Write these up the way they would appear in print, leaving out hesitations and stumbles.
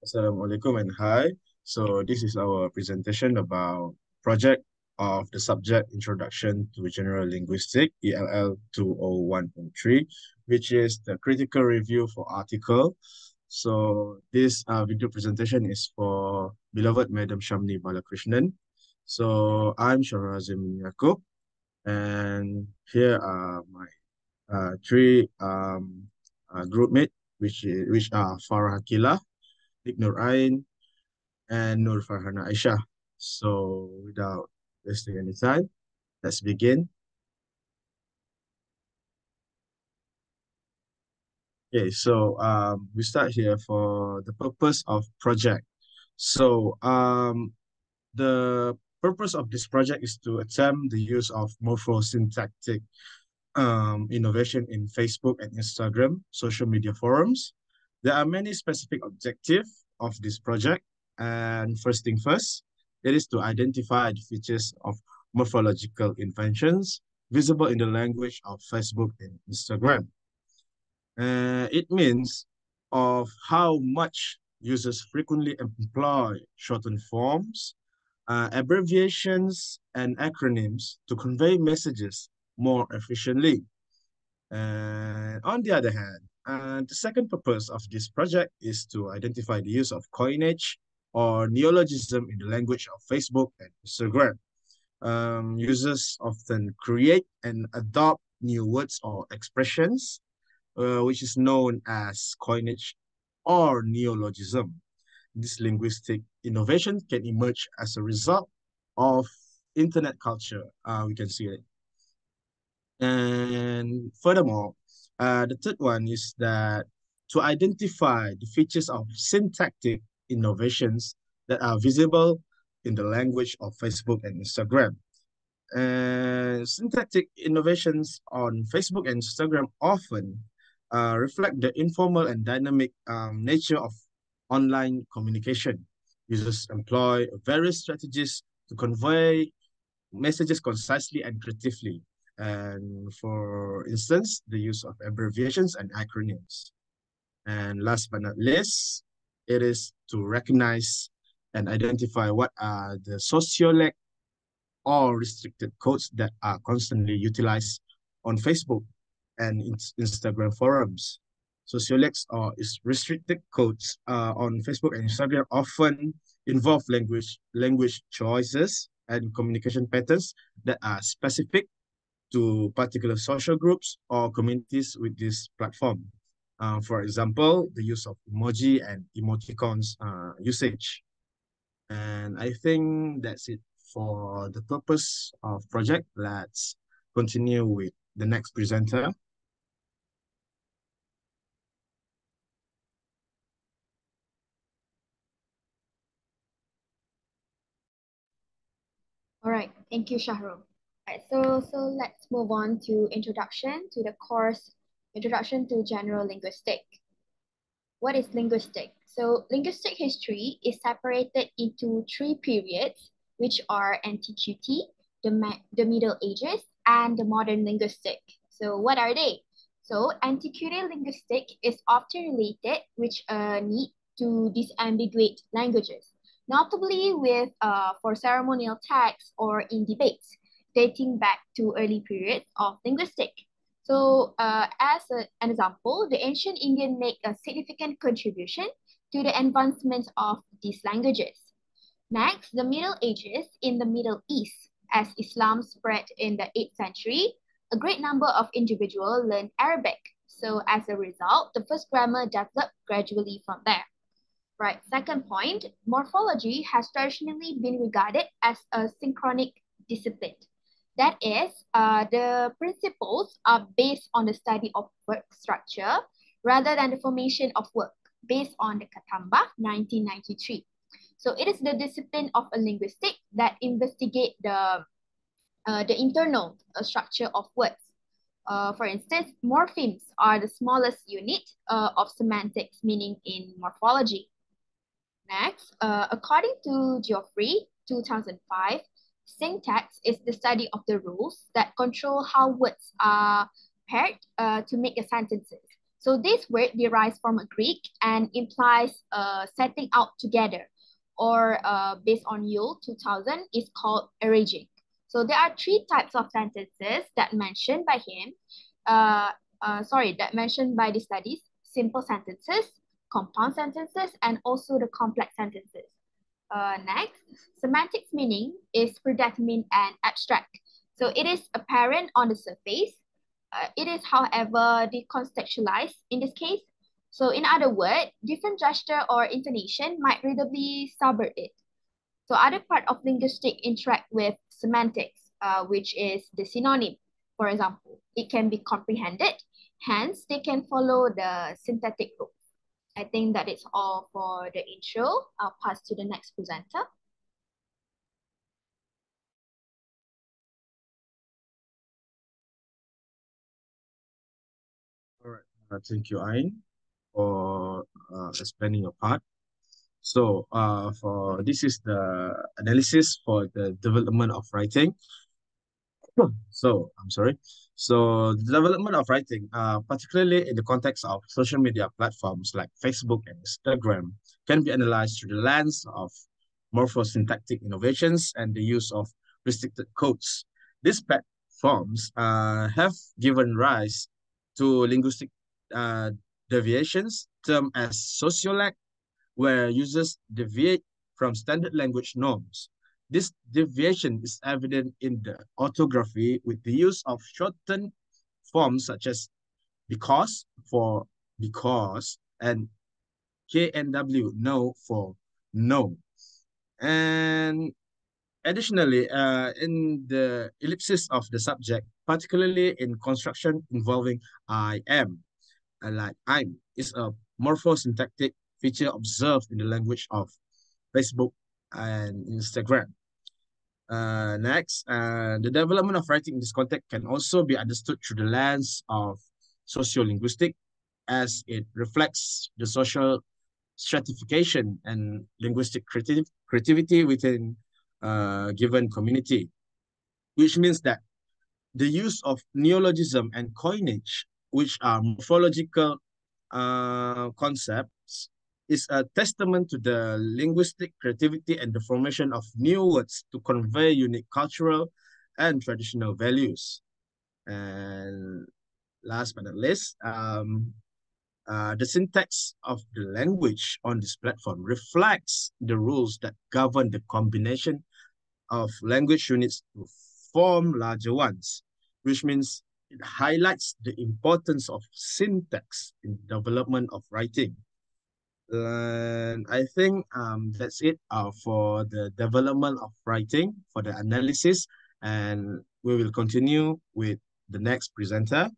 Assalamualaikum and hi. So this is our presentation about project of the subject Introduction to General Linguistics, ELL20103, which is the critical review for article. So this video presentation is for beloved Madam Shamni Balakrishnan. So I'm Hazim Yaacob, and here are my three group mates, which are Farah Aqilah, Nur Ain, and Nur Farhana Aisyah. So without wasting any time, let's begin. Okay, so we start here for the purpose of project. So the purpose of this project is to attempt the use of morphosyntactic innovation in Facebook and Instagram social media forums. There are many specific objectives of this project. And first thing first, it is to identify the features of morphological inventions visible in the language of Facebook and Instagram. It means of how much users frequently employ shortened forms, abbreviations, and acronyms to convey messages more efficiently. And on the other hand, the second purpose of this project is to identify the use of coinage or neologism in the language of Facebook and Instagram. Users often create and adopt new words or expressions, which is known as coinage or neologism. This linguistic innovation can emerge as a result of internet culture. We can see it. And furthermore, the third one is that to identify the features of syntactic innovations that are visible in the language of Facebook and Instagram. And syntactic innovations on Facebook and Instagram often reflect the informal and dynamic nature of online communication. Users employ various strategies to convey messages concisely and creatively. And for instance, the use of abbreviations and acronyms. And last but not least, it is to recognize and identify what are the sociolect or restricted codes that are constantly utilized on Facebook and Instagram forums. Sociolects or restricted codes on Facebook and Instagram often involve language choices and communication patterns that are specific to particular social groups or communities with this platform. For example, the use of emoji and emoticons usage. And I think that's it for the purpose of project. Let's continue with the next presenter. All right, thank you, Syahrul. Right, so let's move on to introduction to the course, Introduction to General Linguistics. What is linguistic? So linguistic history is separated into three periods, which are antiquity, the Middle Ages, and the modern linguistic. So what are they? So antiquity linguistic is often related with a need to disambiguate languages, notably with for ceremonial texts or in debates, dating back to early periods of linguistic. So as an example, the ancient Indian make a significant contribution to the advancement of these languages. Next, the Middle Ages in the Middle East. As Islam spread in the 8th century, a great number of individuals learned Arabic. So as a result, the first grammar developed gradually from there. Right, second point, morphology has traditionally been regarded as a synchronic discipline. That is, the principles are based on the study of word structure rather than the formation of word, based on the Katamba 1993. So it is the discipline of a linguistic that investigate the internal structure of words. For instance, morphemes are the smallest unit of semantics, meaning in morphology. Next, according to Geoffrey, 2005, syntax is the study of the rules that control how words are paired to make a sentences. So this word derives from a Greek and implies setting out together, or based on ELL20103 is called arranging. So there are three types of sentences that mentioned by him, that mentioned by the studies: simple sentences, compound sentences, and also the complex sentences. Next, semantics meaning is predetermined and abstract. So it is apparent on the surface. It is, however, decontextualized in this case. So in other words, different gesture or intonation might readably subvert it. So other part of linguistic interact with semantics, which is the synonym. For example, it can be comprehended, hence they can follow the synthetic rule. I think that is all for the intro. I'll pass to the next presenter. All right. Thank you, Ain, for explaining your part. So, for this is the analysis for the development of writing. So, I'm sorry. So, the development of writing, particularly in the context of social media platforms like Facebook and Instagram, can be analyzed through the lens of morphosyntactic innovations and the use of restricted codes. These platforms have given rise to linguistic uh, deviations, termed as sociolag, where users deviate from standard language norms. This deviation is evident in the orthography with the use of shortened forms such as because for because and KNW no for no. And additionally, in the ellipsis of the subject, particularly in construction involving I am, like I'm, is a morphosyntactic feature observed in the language of Facebook and Instagram. Next, the development of writing in this context can also be understood through the lens of sociolinguistic, as it reflects the social stratification and linguistic creativity within a given community, which means that the use of neologism and coinage, which are morphological concepts, is a testament to the linguistic creativity and the formation of new words to convey unique cultural and traditional values. And last but not least, the syntax of the language on this platform reflects the rules that govern the combination of language units to form larger ones, which means it highlights the importance of syntax in development of writing. And I think that's it for the development of writing, for the analysis, and we will continue with the next presenter.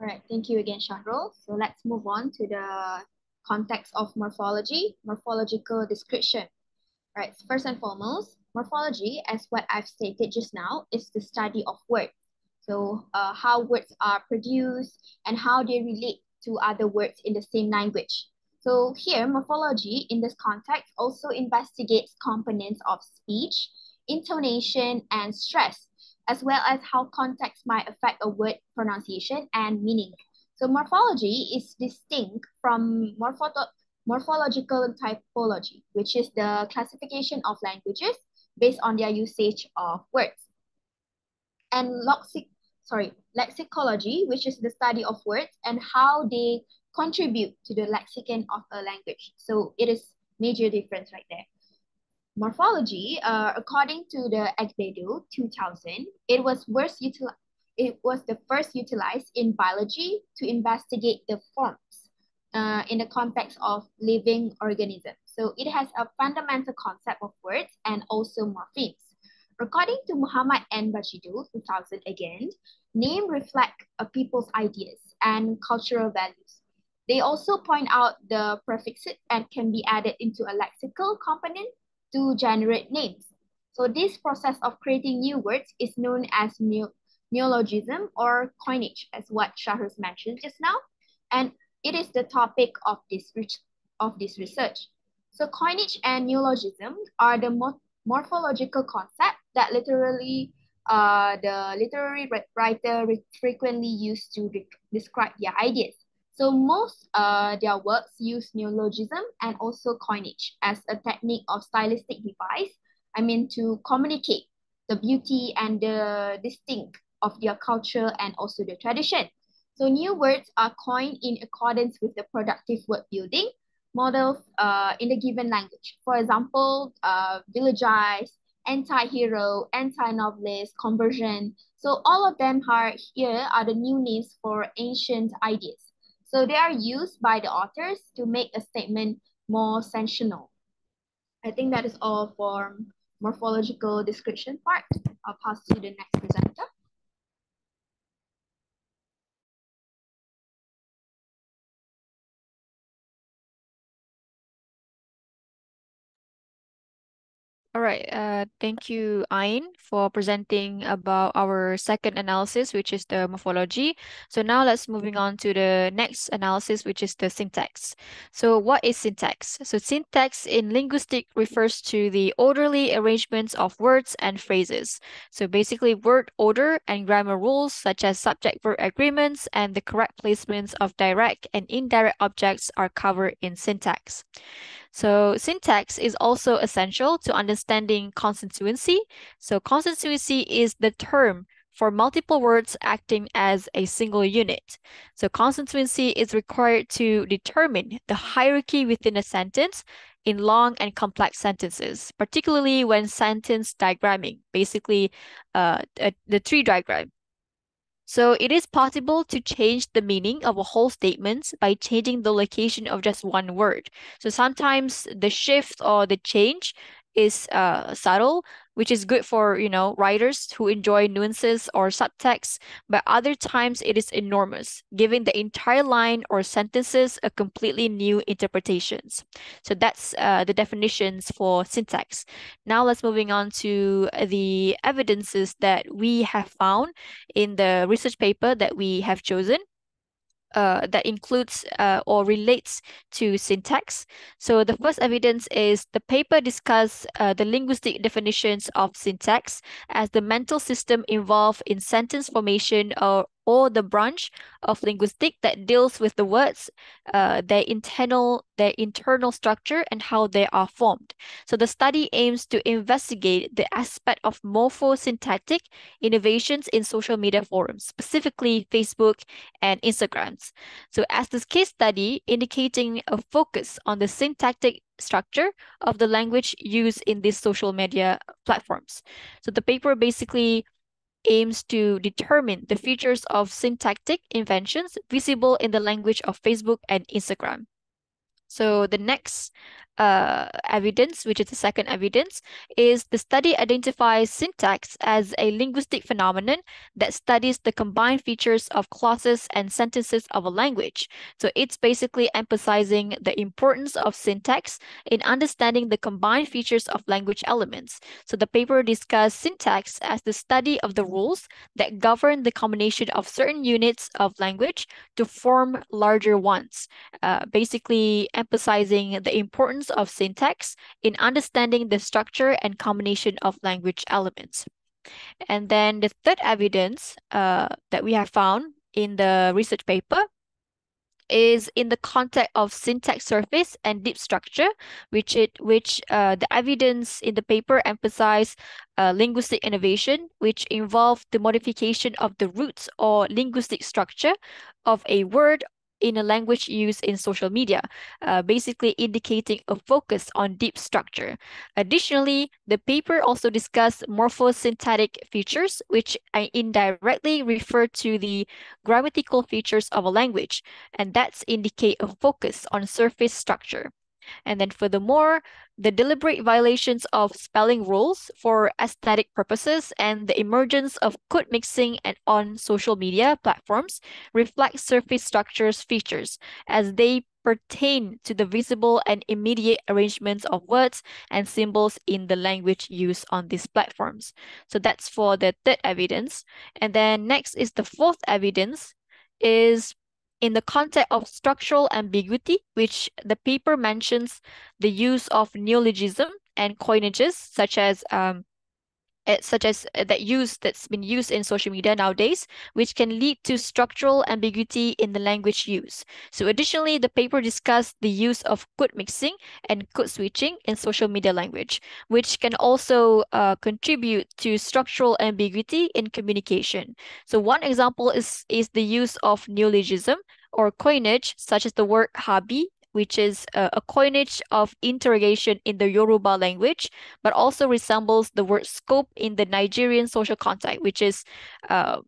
All right, thank you again, Syahrul. So let's move on to the context of morphology, morphological description. All right, first and foremost, morphology, as what I've stated just now, is the study of words. So how words are produced and how they relate to other words in the same language. So here, morphology in this context also investigates components of speech, intonation, and stress, as well as how context might affect a word pronunciation and meaning. So morphology is distinct from morphological typology, which is the classification of languages based on their usage of words. And lexicology, which is the study of words and how they contribute to the lexicon of a language. So it is major difference right there. Morphology, according to the Agbedo 2000, it was the first utilized in biology to investigate the forms in the context of living organisms. So it has a fundamental concept of words and also morphemes. According to Muhammad and Bashidu 2000 again, name reflect a people's ideas and cultural values. They also point out the prefixes and can be added into a lexical component to generate names. So this process of creating new words is known as neologism or coinage, as what Syahrul mentioned just now. And it is the topic of this research. So coinage and neologism are the morphological concept that literally the literary writer frequently use to describe their ideas. So most their works use neologism and also coinage as a technique of stylistic device. I mean to communicate the beauty and the distinct of their culture and also the tradition. So new words are coined in accordance with the productive word building models in the given language. For example, villagize, anti-hero, anti-novelist, conversion. So all of them are here are the new names for ancient ideas. So they are used by the authors to make a statement more sensational. I think that is all for morphological description part. I'll pass to the next presenter. All right. Thank you, Ain, for presenting about our second analysis, which is the morphology. So now let's moving on to the next analysis, which is the syntax. So what is syntax? So syntax in linguistics refers to the orderly arrangements of words and phrases. So basically word order and grammar rules such as subject-verb agreements and the correct placements of direct and indirect objects are covered in syntax. So syntax is also essential to understanding constituency. So constituency is the term for multiple words acting as a single unit. So constituency is required to determine the hierarchy within a sentence in long and complex sentences, particularly when sentence diagramming, basically the tree diagram. So it is possible to change the meaning of a whole statement by changing the location of just one word. So sometimes the shift or the change is subtle, which is good for, writers who enjoy nuances or subtext, but other times it is enormous, giving the entire line or sentences a completely new interpretations. So that's the definitions for syntax. Now let's moving on to the evidences that we have found in the research paper that we have chosen. That includes or relates to syntax. So the first evidence is the paper discuss the linguistic definitions of syntax as the mental system involved in sentence formation or the branch of linguistics that deals with the words, their internal structure and how they are formed. So the study aims to investigate the aspect of morphosyntactic innovations in social media forums, specifically Facebook and Instagrams. So as this case study indicating a focus on the syntactic structure of the language used in these social media platforms. So the paper basically aims to determine the features of syntactic inventions visible in the language of Facebook and Instagram. So the next evidence, which is the second evidence, is the study identifies syntax as a linguistic phenomenon that studies the combined features of clauses and sentences of a language. So it's basically emphasizing the importance of syntax in understanding the combined features of language elements. So the paper discussed syntax as the study of the rules that govern the combination of certain units of language to form larger ones, basically emphasizing the importance of syntax in understanding the structure and combination of language elements. And then the third evidence that we have found in the research paper is in the context of syntax surface and deep structure, which the evidence in the paper emphasize linguistic innovation, which involve the modification of the roots or linguistic structure of a word in a language used in social media, basically indicating a focus on deep structure. Additionally, the paper also discussed morphosyntactic features, which indirectly refer to the grammatical features of a language, and that's indicate a focus on surface structure. And then furthermore, the deliberate violations of spelling rules for aesthetic purposes and the emergence of code mixing and on social media platforms reflect surface structures features as they pertain to the visible and immediate arrangements of words and symbols in the language used on these platforms. So that's for the third evidence. And then next is the fourth evidence is in the context of structural ambiguity, which the paper mentions the use of neologism and coinages that's been used in social media nowadays, which can lead to structural ambiguity in the language use. So additionally, the paper discussed the use of code mixing and code switching in social media language, which can also contribute to structural ambiguity in communication. So one example is the use of neologism or coinage, such as the word habi, which is a coinage of interrogation in the Yoruba language, but also resembles the word scope in the Nigerian social context, which is that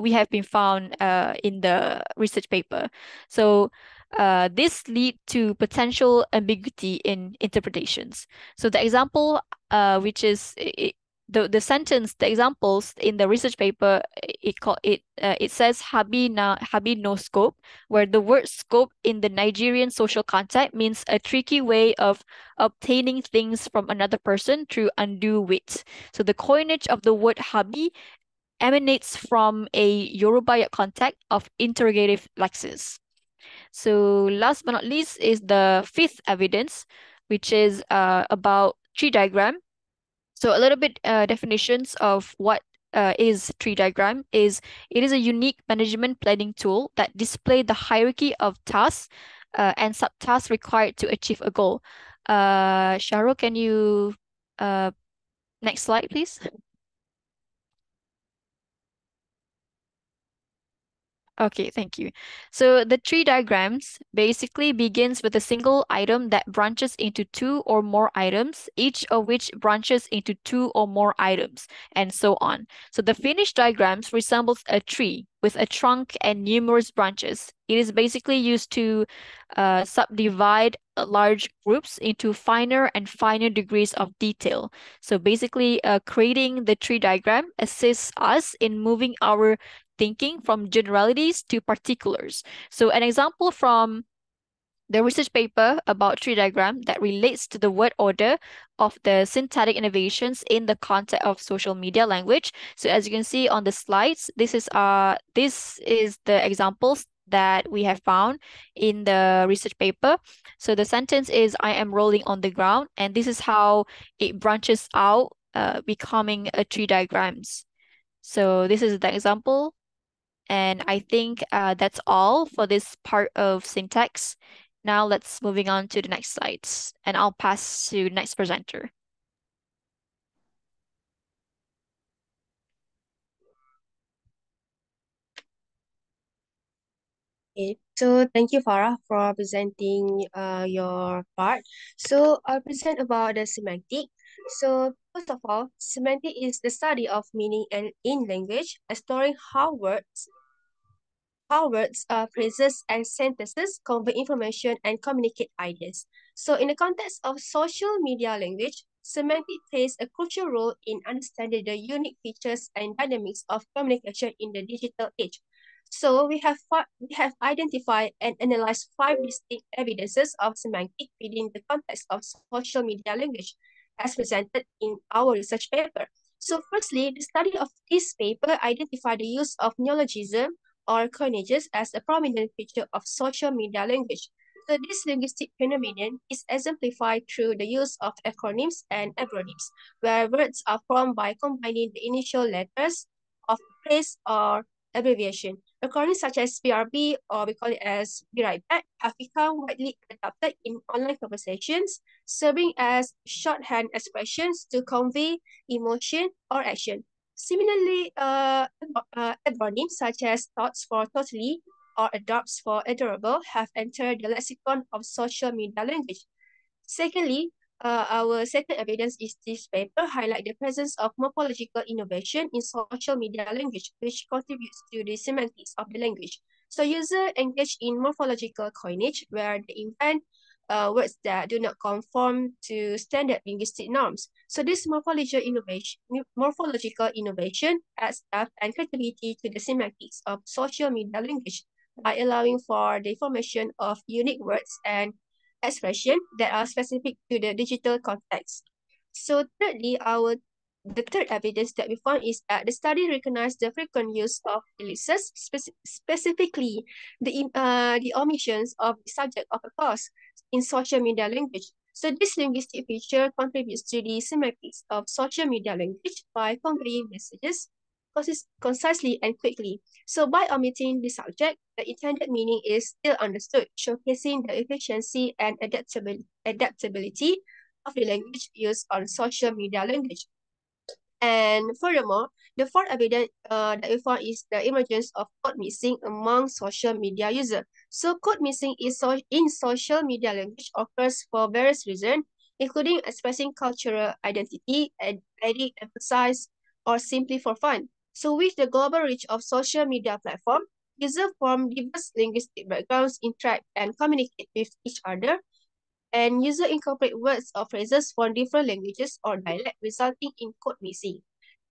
we have been found in the research paper. So this lead to potential ambiguity in interpretations. So the example, which is the sentence, the examples in the research paper, it says habi no scope, where the word scope in the Nigerian social context means a tricky way of obtaining things from another person through undue wit. So the coinage of the word habi emanates from a Yoruba context of interrogative lexis. So last but not least is the fifth evidence, which is about tree diagram. So a little bit definitions of what is tree diagram is it is a unique management planning tool that displays the hierarchy of tasks and subtasks required to achieve a goal. Syahrul, can you next slide, please? Okay, thank you. So the tree diagrams basically begins with a single item that branches into two or more items, each of which branches into two or more items, and so on. So the finished diagrams resembles a tree with a trunk and numerous branches. It is basically used to subdivide large groups into finer and finer degrees of detail. So basically, creating the tree diagram assists us in moving our thinking from generalities to particulars. So an example from the research paper about tree diagram that relates to the word order of the syntactic innovations in the context of social media language. So as you can see on the slides, this is the examples that we have found in the research paper. So the sentence is, I am rolling on the ground, and this is how it branches out, becoming a tree diagrams. So this is the example. And I think that's all for this part of syntax. Now let's moving on to the next slides, and I'll pass to next presenter. Okay, so thank you, Farah, for presenting your part. So I'll present about the semantic. So first of all, semantic is the study of meaning and in language, exploring how words, phrases, and sentences convey information and communicate ideas. So in the context of social media language, semantic plays a crucial role in understanding the unique features and dynamics of communication in the digital age. So we have identified and analyzed 5 distinct evidences of semantic within the context of social media language, as presented in our research paper. So firstly, the study of this paper identified the use of neologism or coinages as a prominent feature of social media language. So this linguistic phenomenon is exemplified through the use of acronyms and acronyms, where words are formed by combining the initial letters of a phrase or abbreviation. Acronyms such as BRB, or we call it as Be Right Back, have become widely adopted in online conversations, serving as shorthand expressions to convey emotion or action. Similarly, acronyms such as THOTS for totally or ADOPS for adorable have entered the lexicon of social media language. Secondly, our second evidence is this paper highlight the presence of morphological innovation in social media language, which contributes to the semantics of the language. So users engage in morphological coinage, where they invent words that do not conform to standard linguistic norms. So this morphological innovation adds depth and credibility to the semantics of social media language by allowing for the formation of unique words and expression that are specific to the digital context. So thirdly, the third evidence that we found is that the study recognized the frequent use of ellipses, specifically the omissions of the subject of a clause in social media language. So this linguistic feature contributes to the semantics of social media language by conveying messages concisely and quickly. So by omitting the subject, the intended meaning is still understood, showcasing the efficiency and adaptability of the language used on social media language. And furthermore, the fourth evidence that we found is the emergence of code mixing among social media users. So code mixing in social media language occurs for various reasons, including expressing cultural identity, adding emphasis, or simply for fun. So with the global reach of social media platform, users from diverse linguistic backgrounds interact and communicate with each other, and user incorporate words or phrases from different languages or dialect, resulting in code mixing.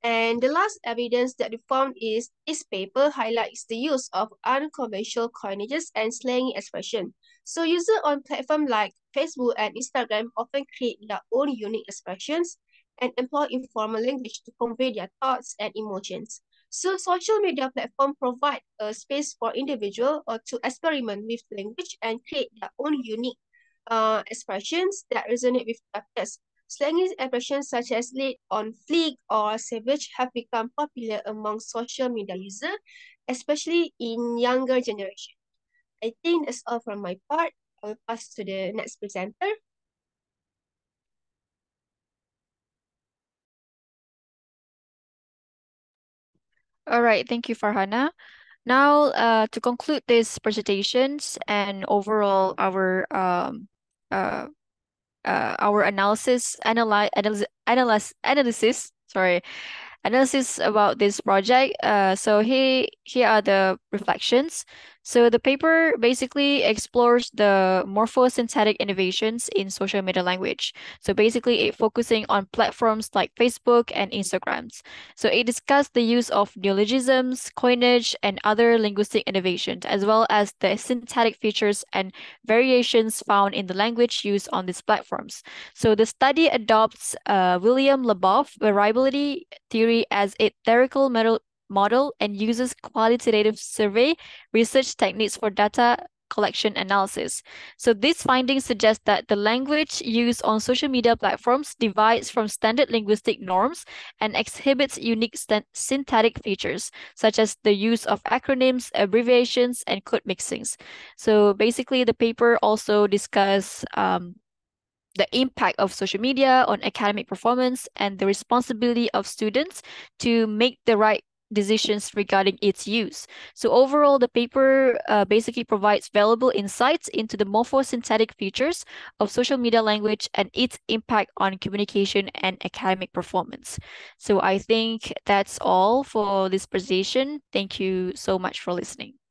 And the last evidence that we found is this paper highlights the use of unconventional coinages and slangy expression. So users on platforms like Facebook and Instagram often create their own unique expressions and employ informal language to convey their thoughts and emotions. So social media platforms provide a space for individuals or to experiment with language and create their own unique expressions that resonate with their peers. Slangy expressions such as lit, on fleek, or savage have become popular among social media users, especially in younger generation. I think that's all from my part. I will pass to the next presenter. All right, thank you, Farhana. Now, to conclude these presentations and overall uh, our analysis about this project. So here are the reflections. So the paper basically explores the morphosynthetic innovations in social media language. So basically it focusing on platforms like Facebook and Instagrams. So it discussed the use of neologisms, coinage, and other linguistic innovations, as well as the syntactic features and variations found in the language used on these platforms. So the study adopts William Labov variability theory as a theoretical model and uses qualitative survey research techniques for data collection analysis. So these findings suggest that the language used on social media platforms divides from standard linguistic norms and exhibits unique syntactic features, such as the use of acronyms, abbreviations, and code mixings. So basically, the paper also discuss the impact of social media on academic performance and the responsibility of students to make the right decisions regarding its use. So overall, the paper basically provides valuable insights into the morphosynthetic features of social media language and its impact on communication and academic performance. So I think that's all for this presentation. Thank you so much for listening.